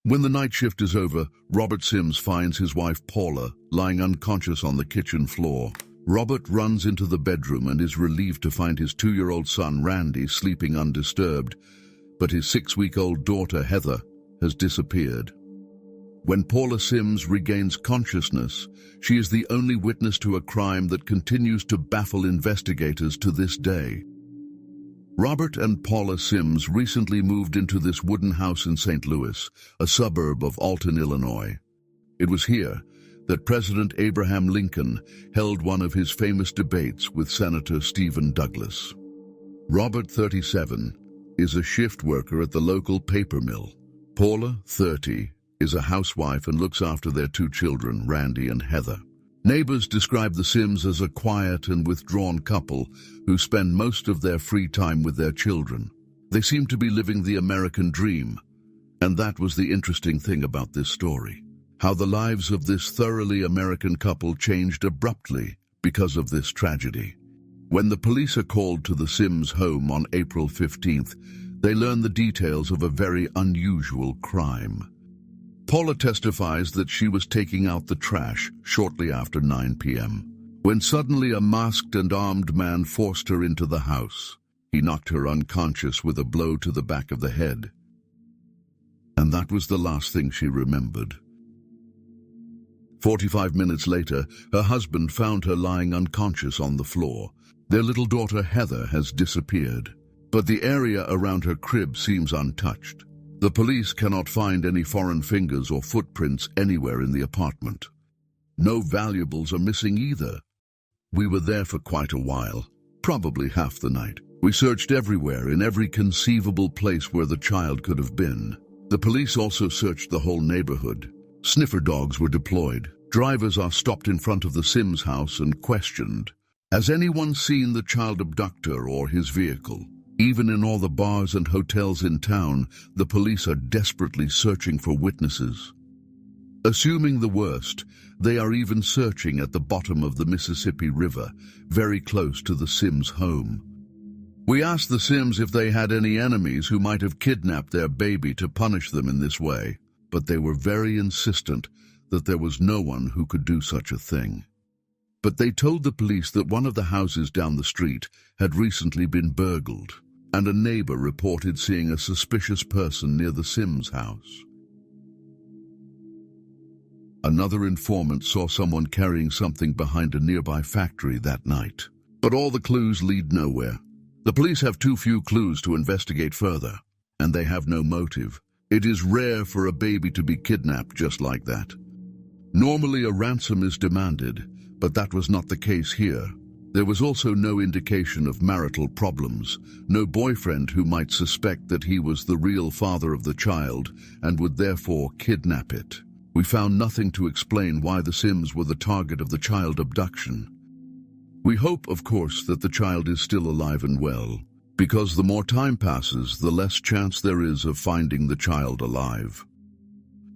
When the night shift is over, Robert Sims finds his wife Paula lying unconscious on the kitchen floor. Robert runs into the bedroom and is relieved to find his 2-year-old son Randy sleeping undisturbed, but his 6-week-old daughter Heather has disappeared. When Paula Sims regains consciousness, she is the only witness to a crime that continues to baffle investigators to this day. Robert and Paula Sims recently moved into this wooden house in St. Louis, a suburb of Alton, Illinois. It was here that President Abraham Lincoln held one of his famous debates with Senator Stephen Douglas. Robert, 37, is a shift worker at the local paper mill. Paula, 30, is a housewife and looks after their 2 children, Randy and Heather. Neighbors describe the Sims as a quiet and withdrawn couple who spend most of their free time with their children. They seem to be living the American dream, and that was the interesting thing about this story. How the lives of this thoroughly American couple changed abruptly because of this tragedy. When the police are called to the Sims home on April 15th, they learn the details of a very unusual crime. Paula testifies that she was taking out the trash shortly after 9 p.m. when suddenly a masked and armed man forced her into the house. He knocked her unconscious with a blow to the back of the head. And that was the last thing she remembered. 45 minutes later, her husband found her lying unconscious on the floor. Their little daughter Heather has disappeared, but the area around her crib seems untouched. The police cannot find any foreign fingers or footprints anywhere in the apartment. No valuables are missing either. We were there for quite a while, probably half the night. We searched everywhere, in every conceivable place where the child could have been. The police also searched the whole neighborhood. Sniffer dogs were deployed. Drivers are stopped in front of the Sims house and questioned. Has anyone seen the child abductor or his vehicle? Even in all the bars and hotels in town, the police are desperately searching for witnesses. Assuming the worst, they are even searching at the bottom of the Mississippi River, very close to the Sims' home. We asked the Sims if they had any enemies who might have kidnapped their baby to punish them in this way, but they were very insistent that there was no one who could do such a thing. But they told the police that one of the houses down the street had recently been burgled, and a neighbor reported seeing a suspicious person near the Sims house. Another informant saw someone carrying something behind a nearby factory that night. But all the clues lead nowhere. The police have too few clues to investigate further, and they have no motive. It is rare for a baby to be kidnapped just like that. Normally a ransom is demanded, but that was not the case here. There was also no indication of marital problems, no boyfriend who might suspect that he was the real father of the child and would therefore kidnap it. We found nothing to explain why the Sims were the target of the child abduction. We hope, of course, that the child is still alive and well, because the more time passes, the less chance there is of finding the child alive.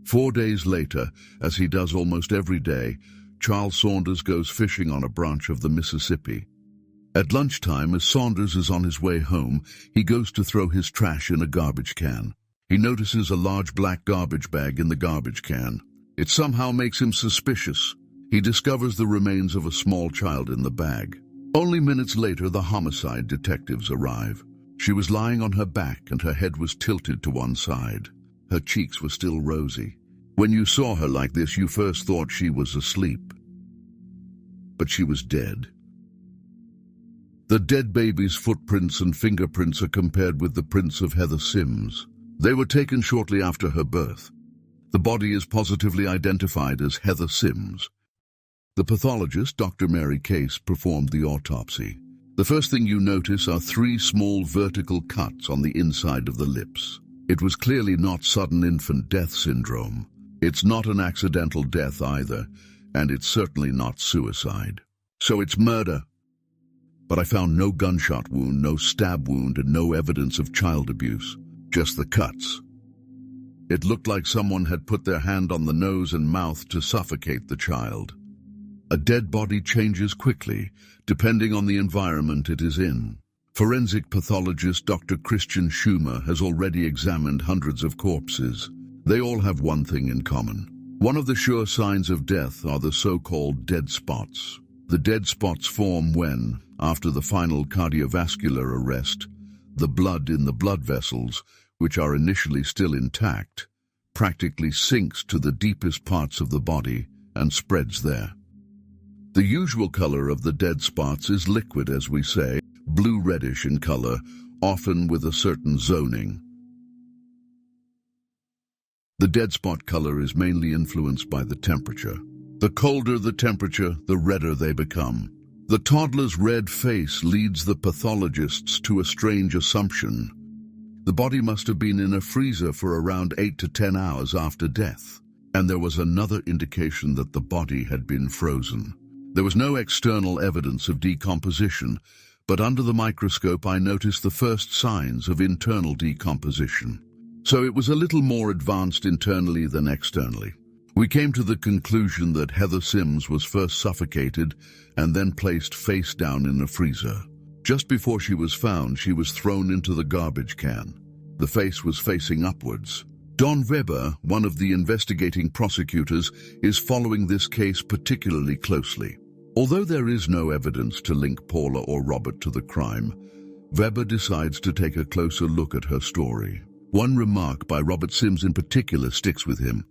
4 days later, as he does almost every day, Charles Saunders goes fishing on a branch of the Mississippi. At lunchtime, as Saunders is on his way home, he goes to throw his trash in a garbage can. He notices a large black garbage bag in the garbage can. It somehow makes him suspicious. He discovers the remains of a small child in the bag. Only minutes later, the homicide detectives arrive. She was lying on her back and her head was tilted to one side. Her cheeks were still rosy. When you saw her like this, you first thought she was asleep. But she was dead. The dead baby's footprints and fingerprints are compared with the prints of Heather Sims. They were taken shortly after her birth. The body is positively identified as Heather Sims. The pathologist, Dr. Mary Case, performed the autopsy. The first thing you notice are 3 small vertical cuts on the inside of the lips. It was clearly not sudden infant death syndrome. It's not an accidental death either, and it's certainly not suicide. So it's murder. But I found no gunshot wound, no stab wound, and no evidence of child abuse. Just the cuts. It looked like someone had put their hand on the nose and mouth to suffocate the child. A dead body changes quickly, depending on the environment it is in. Forensic pathologist Dr. Christian Schumer has already examined hundreds of corpses. They all have one thing in common. One of the sure signs of death are the so-called dead spots. The dead spots form when, after the final cardiovascular arrest, the blood in the blood vessels, which are initially still intact, practically sinks to the deepest parts of the body and spreads there. The usual color of the dead spots is liquid, as we say, blue-reddish in color, often with a certain zoning. The dead spot color is mainly influenced by the temperature. The colder the temperature, the redder they become. The toddler's red face leads the pathologists to a strange assumption. The body must have been in a freezer for around 8 to 10 hours after death, and there was another indication that the body had been frozen. There was no external evidence of decomposition, but under the microscope I noticed the first signs of internal decomposition. So it was a little more advanced internally than externally. We came to the conclusion that Heather Sims was first suffocated and then placed face down in a freezer. Just before she was found, she was thrown into the garbage can. The face was facing upwards. Don Weber, one of the investigating prosecutors, is following this case particularly closely. Although there is no evidence to link Paula or Robert to the crime, Weber decides to take a closer look at her story. One remark by Robert Sims in particular sticks with him.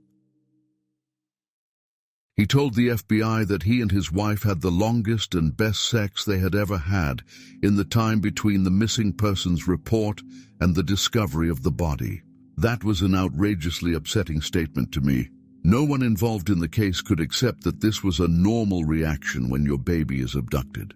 He told the FBI that he and his wife had the longest and best sex they had ever had in the time between the missing persons report and the discovery of the body. That was an outrageously upsetting statement to me. No one involved in the case could accept that this was a normal reaction when your baby is abducted.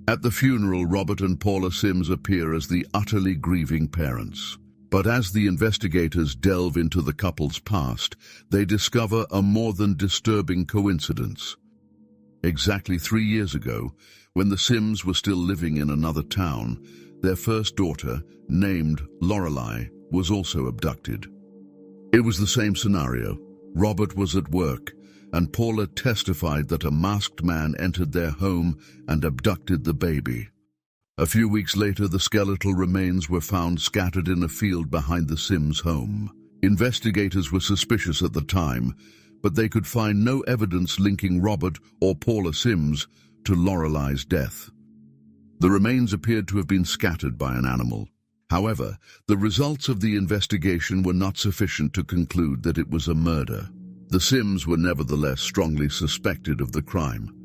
At the funeral, Robert and Paula Sims appear as the utterly grieving parents. But as the investigators delve into the couple's past, they discover a more than disturbing coincidence. Exactly 3 years ago, when the Sims were still living in another town, their first daughter, named Lorelei, was also abducted. It was the same scenario. Robert was at work, and Paula testified that a masked man entered their home and abducted the baby. A few weeks later, the skeletal remains were found scattered in a field behind the Sims' home. Investigators were suspicious at the time, but they could find no evidence linking Robert or Paula Sims to Lorelei's death. The remains appeared to have been scattered by an animal. However, the results of the investigation were not sufficient to conclude that it was a murder. The Sims were nevertheless strongly suspected of the crime.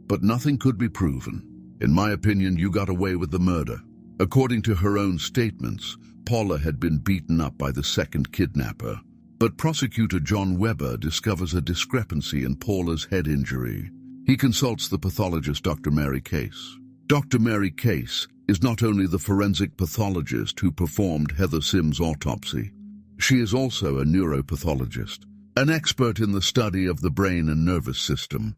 But nothing could be proven. In my opinion, you got away with the murder. According to her own statements, Paula had been beaten up by the second kidnapper. But prosecutor John Weber discovers a discrepancy in Paula's head injury. He consults the pathologist Dr. Mary Case. Dr. Mary Case is not only the forensic pathologist who performed Heather Sims' autopsy. She is also a neuropathologist, an expert in the study of the brain and nervous system.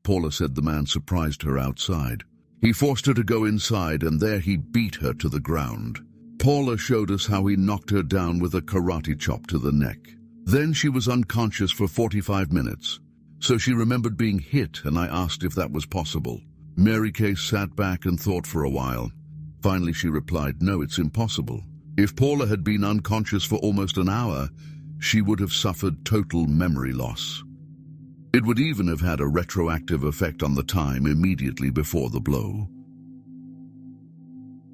Paula said the man surprised her outside. He forced her to go inside, and there he beat her to the ground. Paula showed us how he knocked her down with a karate chop to the neck. Then she was unconscious for 45 minutes. So she remembered being hit, and I asked if that was possible. Mary Case sat back and thought for a while. Finally she replied, "No, it's impossible. If Paula had been unconscious for almost an hour, she would have suffered total memory loss. It would even have had a retroactive effect on the time immediately before the blow.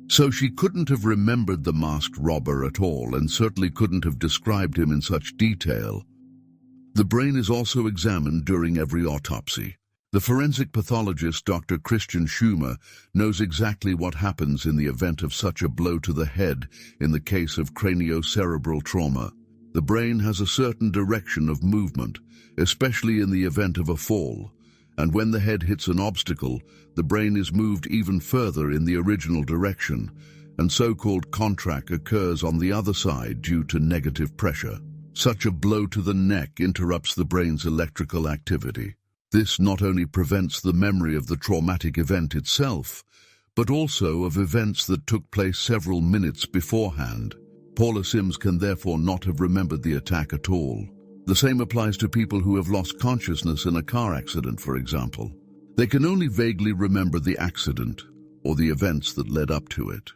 So she couldn't have remembered the masked robber at all, and certainly couldn't have described him in such detail." The brain is also examined during every autopsy. The forensic pathologist, Dr. Christian Schumer, knows exactly what happens in the event of such a blow to the head in the case of craniocerebral trauma. The brain has a certain direction of movement, especially in the event of a fall, and when the head hits an obstacle, the brain is moved even further in the original direction, and so-called contract occurs on the other side due to negative pressure. Such a blow to the neck interrupts the brain's electrical activity. This not only prevents the memory of the traumatic event itself, but also of events that took place several minutes beforehand. Paula Sims can therefore not have remembered the attack at all. The same applies to people who have lost consciousness in a car accident, for example. They can only vaguely remember the accident or the events that led up to it.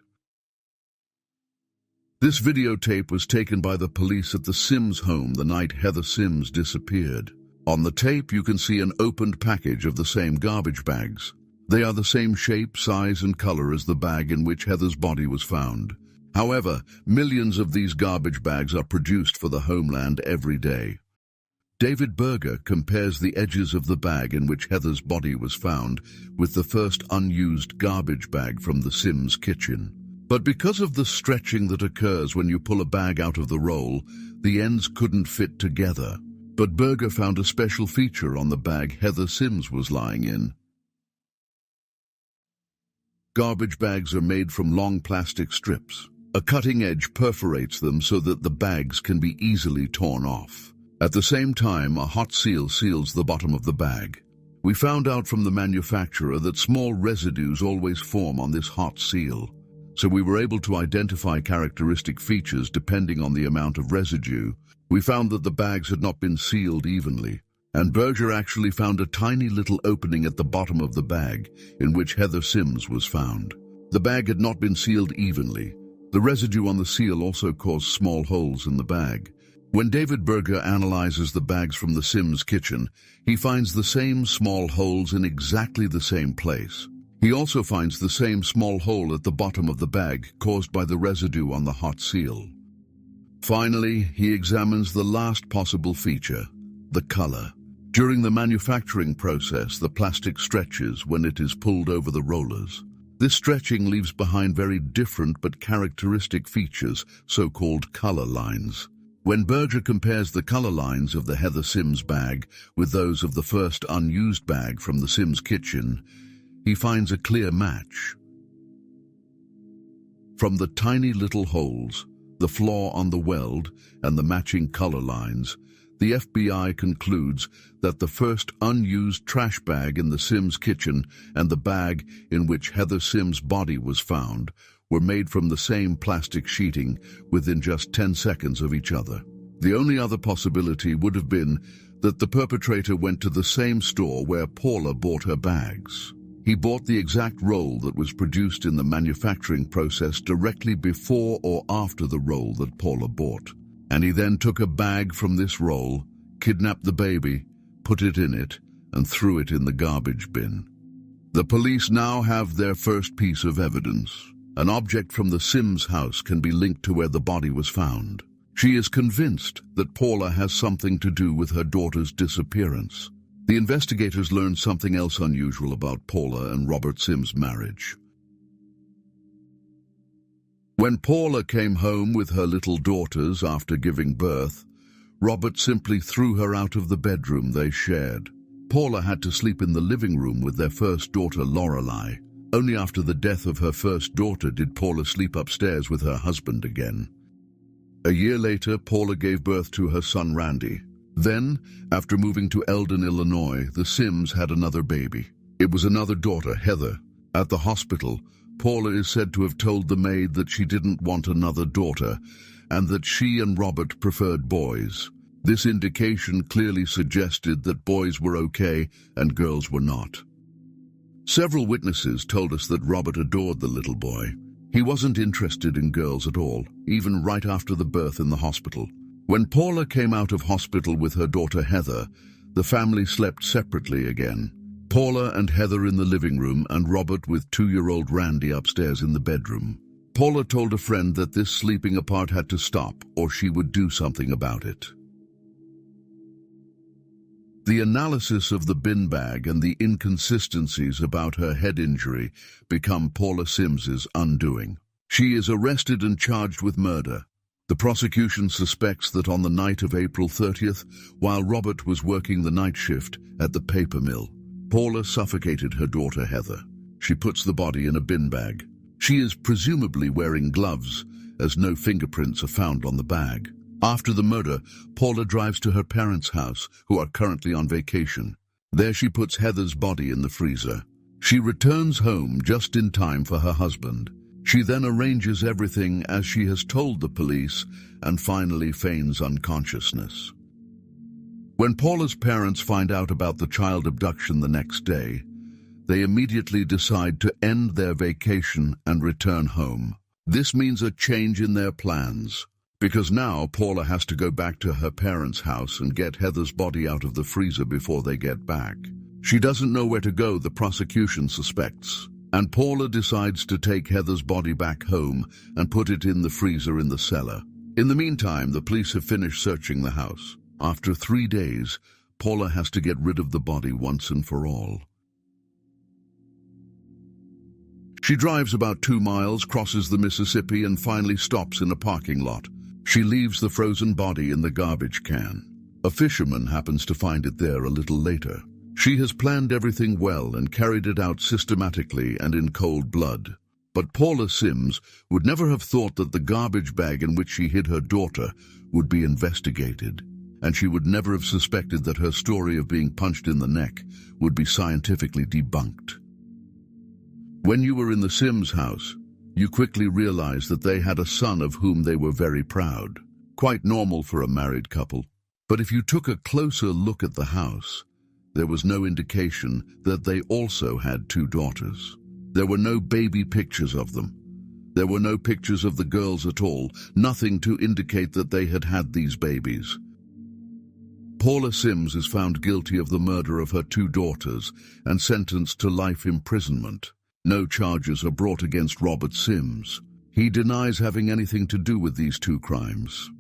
This videotape was taken by the police at the Sims home the night Heather Sims disappeared. On the tape, you can see an opened package of the same garbage bags. They are the same shape, size, and color as the bag in which Heather's body was found. However, millions of these garbage bags are produced for the homeland every day. David Berger compares the edges of the bag in which Heather's body was found with the first unused garbage bag from the Sims kitchen. But because of the stretching that occurs when you pull a bag out of the roll, the ends couldn't fit together. But Berger found a special feature on the bag Heather Sims was lying in. Garbage bags are made from long plastic strips. A cutting edge perforates them so that the bags can be easily torn off. At the same time, a hot seal seals the bottom of the bag. We found out from the manufacturer that small residues always form on this hot seal, so we were able to identify characteristic features depending on the amount of residue. We found that the bags had not been sealed evenly, and Berger actually found a tiny little opening at the bottom of the bag in which Heather Sims was found. The bag had not been sealed evenly. The residue on the seal also caused small holes in the bag. When David Berger analyzes the bags from the Sims kitchen, he finds the same small holes in exactly the same place. He also finds the same small hole at the bottom of the bag caused by the residue on the hot seal. Finally, he examines the last possible feature, the color. During the manufacturing process, the plastic stretches when it is pulled over the rollers. This stretching leaves behind very different but characteristic features, so-called color lines. When Berger compares the color lines of the Heather Sims bag with those of the first unused bag from the Sims kitchen, he finds a clear match. From the tiny little holes, the flaw on the weld, and the matching color lines, the FBI concludes that the first unused trash bag in the Sims kitchen and the bag in which Heather Sims' body was found were made from the same plastic sheeting within just 10 seconds of each other. The only other possibility would have been that the perpetrator went to the same store where Paula bought her bags. He bought the exact roll that was produced in the manufacturing process directly before or after the roll that Paula bought. And he then took a bag from this roll, kidnapped the baby, put it in it, and threw it in the garbage bin. The police now have their first piece of evidence. An object from the Sims house can be linked to where the body was found. She is convinced that Paula has something to do with her daughter's disappearance. The investigators learned something else unusual about Paula and Robert Sims' marriage. When Paula came home with her little daughters after giving birth, Robert simply threw her out of the bedroom they shared. Paula had to sleep in the living room with their first daughter, Lorelei. Only after the death of her first daughter did Paula sleep upstairs with her husband again. A year later, Paula gave birth to her son, Randy. Then, after moving to Eldon, Illinois, the Sims had another baby. It was another daughter, Heather. At the hospital, Paula is said to have told the maid that she didn't want another daughter and that she and Robert preferred boys. This indication clearly suggested that boys were okay and girls were not. Several witnesses told us that Robert adored the little boy. He wasn't interested in girls at all, even right after the birth in the hospital. When Paula came out of hospital with her daughter Heather, the family slept separately again. Paula and Heather in the living room and Robert with 2-year-old Randy upstairs in the bedroom. Paula told a friend that this sleeping apart had to stop or she would do something about it. The analysis of the bin bag and the inconsistencies about her head injury become Paula Sims's undoing. She is arrested and charged with murder. The prosecution suspects that on the night of April 30th, while Robert was working the night shift at the paper mill, Paula suffocated her daughter Heather. She puts the body in a bin bag. She is presumably wearing gloves, as no fingerprints are found on the bag. After the murder, Paula drives to her parents' house, who are currently on vacation. There she puts Heather's body in the freezer. She returns home just in time for her husband. She then arranges everything as she has told the police and finally feigns unconsciousness. When Paula's parents find out about the child abduction the next day, they immediately decide to end their vacation and return home. This means a change in their plans, because now Paula has to go back to her parents' house and get Heather's body out of the freezer before they get back. She doesn't know where to go, the prosecution suspects, and Paula decides to take Heather's body back home and put it in the freezer in the cellar. In the meantime, the police have finished searching the house. After 3 days, Paula has to get rid of the body once and for all. She drives about 2 miles, crosses the Mississippi, and finally stops in a parking lot. She leaves the frozen body in the garbage can. A fisherman happens to find it there a little later. She has planned everything well and carried it out systematically and in cold blood. But Paula Sims would never have thought that the garbage bag in which she hid her daughter would be investigated, and she would never have suspected that her story of being punched in the neck would be scientifically debunked. When you were in the Sims house, you quickly realized that they had a son of whom they were very proud. Quite normal for a married couple. But if you took a closer look at the house, there was no indication that they also had 2 daughters. There were no baby pictures of them. There were no pictures of the girls at all, nothing to indicate that they had had these babies. Paula Sims is found guilty of the murder of her 2 daughters and sentenced to life imprisonment. No charges are brought against Robert Sims. He denies having anything to do with these 2 crimes.